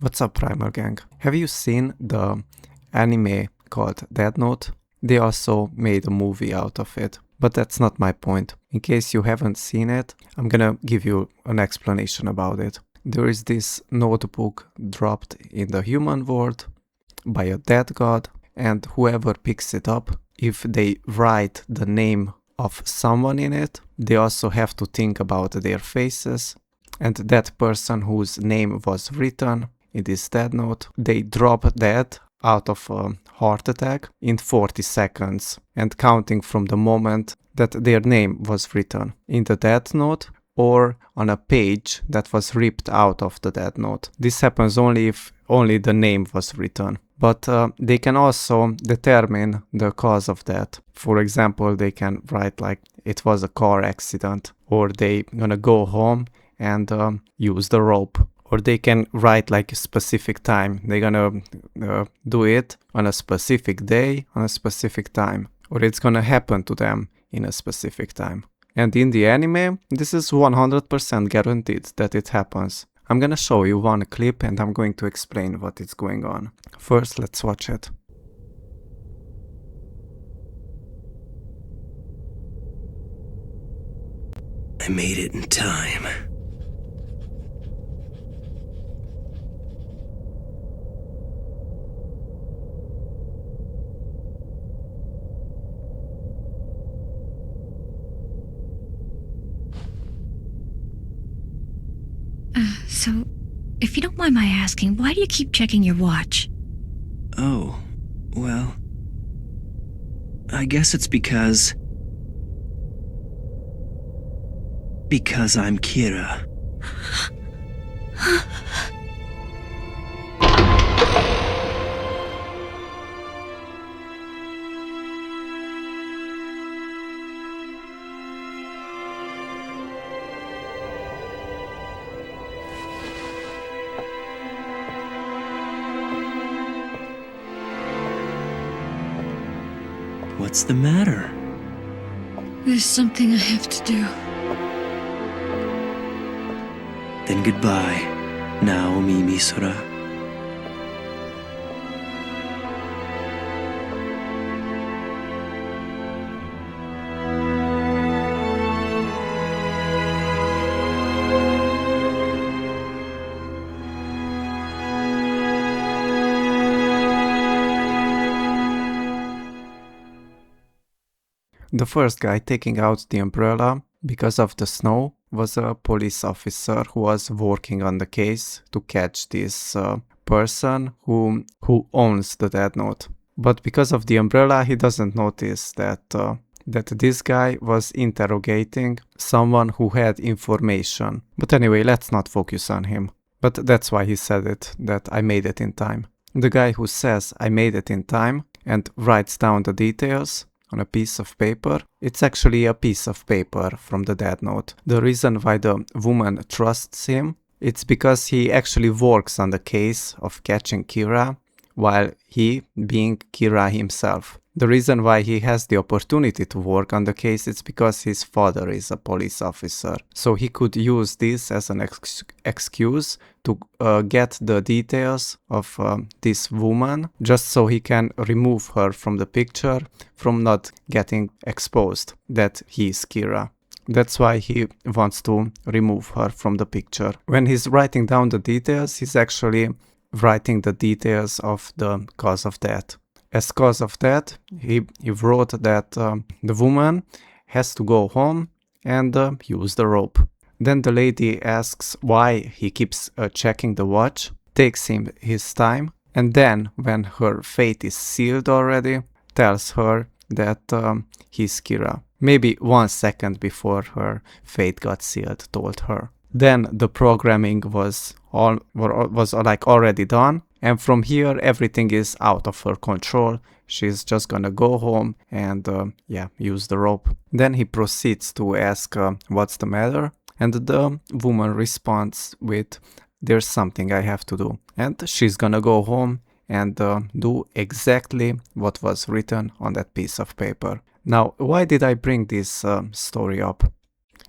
What's up, Primal Gang? Have you seen the anime called Death Note? They also made a movie out of it, but that's not my point. In case you haven't seen it, I'm gonna give you an explanation about it. There is this notebook dropped in the human world by a dead god, and whoever picks it up, if they write the name of someone in it, they also have to think about their faces, and that person whose name was written in this Death Note, they drop dead out of a heart attack in 40 seconds and counting from the moment that their name was written in the Death Note or on a page that was ripped out of the Death Note. This happens only if only the name was written. But they can also determine the cause of death. For example, they can write like it was a car accident, or they gonna go home and use the rope. Or they can write like a specific time. They're gonna do it on a specific day, on a specific time. Or it's gonna happen to them in a specific time. And in the anime, this is 100% guaranteed that it happens. I'm gonna show you one clip and I'm going to explain what is going on. First, let's watch it. I made it in time. So, if you don't mind my asking, why do you keep checking your watch? Oh, well, I guess it's because I'm Kira. What's the matter? There's something I have to do. Then goodbye, Naomi Misora. The first guy taking out the umbrella because of the snow was a police officer who was working on the case to catch this person who owns the Death Note. But because of the umbrella, he doesn't notice that this guy was interrogating someone who had information. But anyway, let's not focus on him. But that's why he said it, that I made it in time. The guy who says I made it in time and writes down the details on a piece of paper, it's actually a piece of paper from the Death Note. The reason why the woman trusts him, it's because he actually works on the case of catching Kira while he being Kira himself. The reason why he has the opportunity to work on the case is because his father is a police officer. So he could use this as an excuse to get the details of this woman, just so he can remove her from the picture from not getting exposed that he is Kira. That's why he wants to remove her from the picture. When he's writing down the details, he's actually writing the details of the cause of death. As cause of death, he wrote that the woman has to go home and use the rope. Then the lady asks why he keeps checking the watch, takes him his time, and then when her fate is sealed already, tells her that he's Kira. Maybe 1 second before her fate got sealed, told her. Then the programming was like already done, and from here everything is out of her control. She's just gonna go home and use the rope. Then he proceeds to ask what's the matter, and the woman responds with there's something I have to do, and she's gonna go home and do exactly what was written on that piece of paper. Now, why did I bring this story up?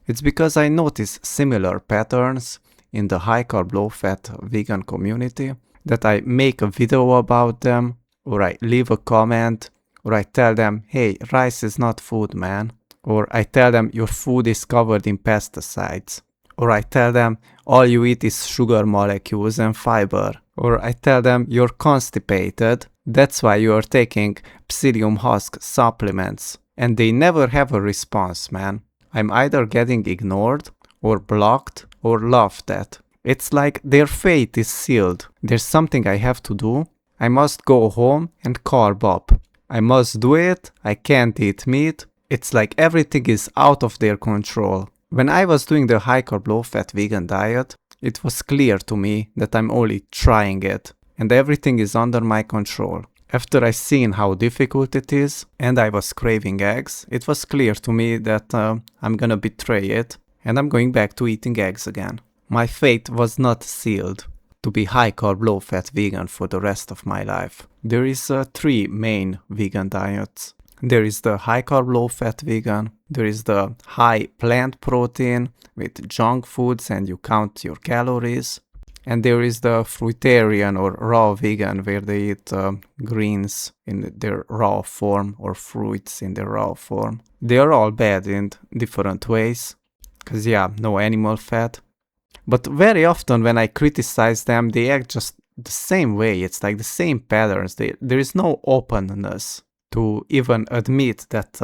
It's because I notice similar patterns in the high carb, low fat vegan community, that I make a video about them, or I leave a comment, or I tell them, hey, rice is not food, man. Or I tell them your food is covered in pesticides. Or I tell them all you eat is sugar molecules and fiber. Or I tell them you're constipated, that's why you're taking psyllium husk supplements. And they never have a response, man. I'm either getting ignored, or blocked, or laughed at. It's like their fate is sealed. There's something I have to do. I must go home and carb up. I must do it. I can't eat meat. It's like everything is out of their control. When I was doing the high carb, low fat vegan diet, it was clear to me that I'm only trying it and everything is under my control. After I seen how difficult it is and I was craving eggs, it was clear to me that I'm gonna betray it and I'm going back to eating eggs again. My fate was not sealed to be high carb, low fat vegan for the rest of my life. There is 3 main vegan diets. There is the high carb, low fat vegan. There is the high plant protein with junk foods and you count your calories. And there is the fruitarian or raw vegan where they eat greens in their raw form or fruits in their raw form. They are all bad in different ways. Because no animal fat. But very often when I criticize them, they act just the same way. It's like the same patterns. There is no openness to even admit that,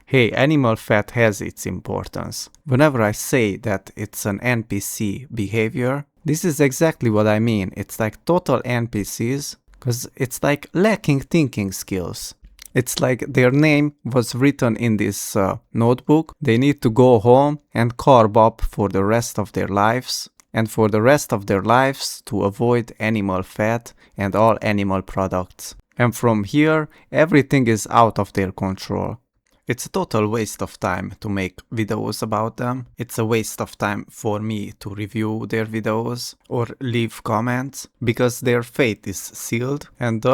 hey, animal fat has its importance. Whenever I say that it's an NPC behavior, this is exactly what I mean. It's like total NPCs, because it's like lacking thinking skills. It's like their name was written in this notebook. They need to go home and carb up for the rest of their lives. And for the rest of their lives to avoid animal fat and all animal products. And from here, everything is out of their control. It's a total waste of time to make videos about them. It's a waste of time for me to review their videos or leave comments because their fate is sealed and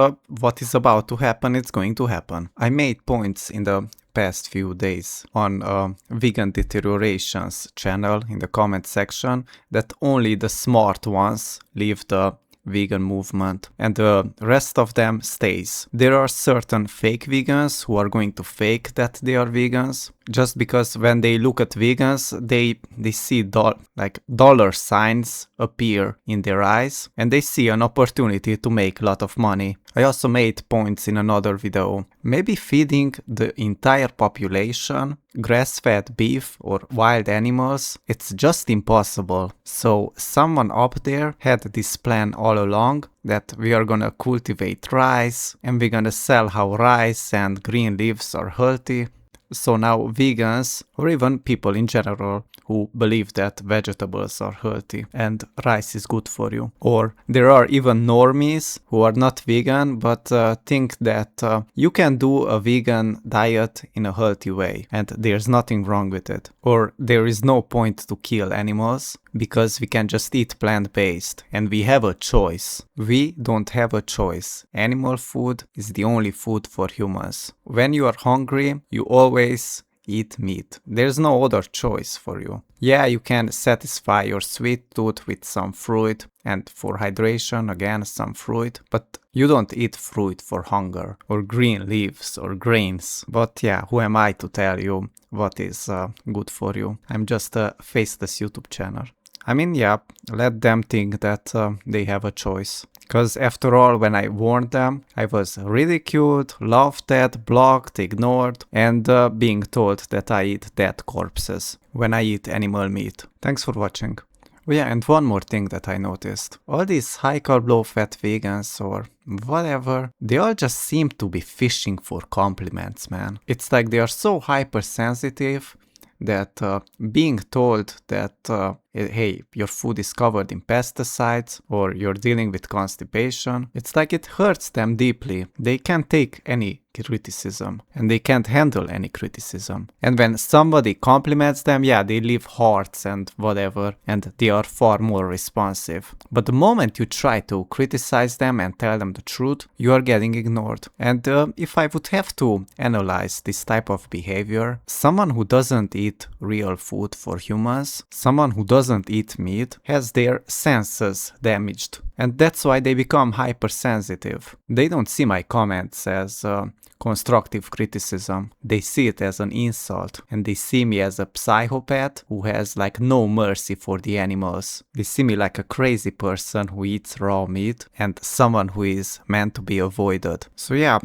what is about to happen, it's going to happen. I made points in the past few days on Vegan Deteriorations channel in the comment section that only the smart ones leave the vegan movement and the rest of them stays. There are certain fake vegans who are going to fake that they are vegans just because when they look at vegans they see dollar signs appear in their eyes and they see an opportunity to make a lot of money. I also made points in another video. Maybe feeding the entire population grass-fed beef or wild animals, it's just impossible. So someone up there had this plan all along that we are gonna cultivate rice and we're gonna sell how rice and green leaves are healthy. So now vegans, or even people in general who believe that vegetables are healthy and rice is good for you. Or there are even normies who are not vegan but think that you can do a vegan diet in a healthy way and there's nothing wrong with it. Or there is no point to kill animals because we can just eat plant-based and we have a choice. We don't have a choice. Animal food is the only food for humans. When you are hungry, you always eat meat. There's no other choice for you. Yeah, you can satisfy your sweet tooth with some fruit and for hydration, again, some fruit, but you don't eat fruit for hunger or green leaves or grains. But yeah, who am I to tell you what is good for you? I'm just a faceless YouTube channel. I mean, yeah, let them think that they have a choice. Because after all, when I warned them, I was ridiculed, laughed at, blocked, ignored, and being told that I eat dead corpses when I eat animal meat. Thanks for watching. Oh yeah, and one more thing that I noticed. All these high carb, low fat vegans or whatever, they all just seem to be fishing for compliments, man. It's like they are so hypersensitive that being told that hey, your food is covered in pesticides or you're dealing with constipation, it's like it hurts them deeply. They can't take any criticism and they can't handle any criticism. And when somebody compliments them, yeah, they leave hearts and whatever and they are far more responsive. But the moment you try to criticize them and tell them the truth, you are getting ignored. And if I would have to analyze this type of behavior, someone who doesn't eat real food for humans, someone who doesn't doesn't eat meat has their senses damaged. And that's why they become hypersensitive. They don't see my comments as constructive criticism. They see it as an insult, and they see me as a psychopath who has like no mercy for the animals. They see me like a crazy person who eats raw meat and someone who is meant to be avoided. So yeah,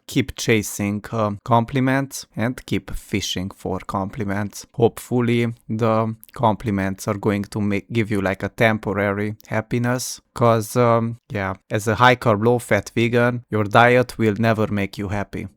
keep chasing compliments and keep fishing for compliments. Hopefully the compliments are going to give you like a temporary happiness. Cause yeah, as a high carb, low fat vegan, your diet will never make you happy.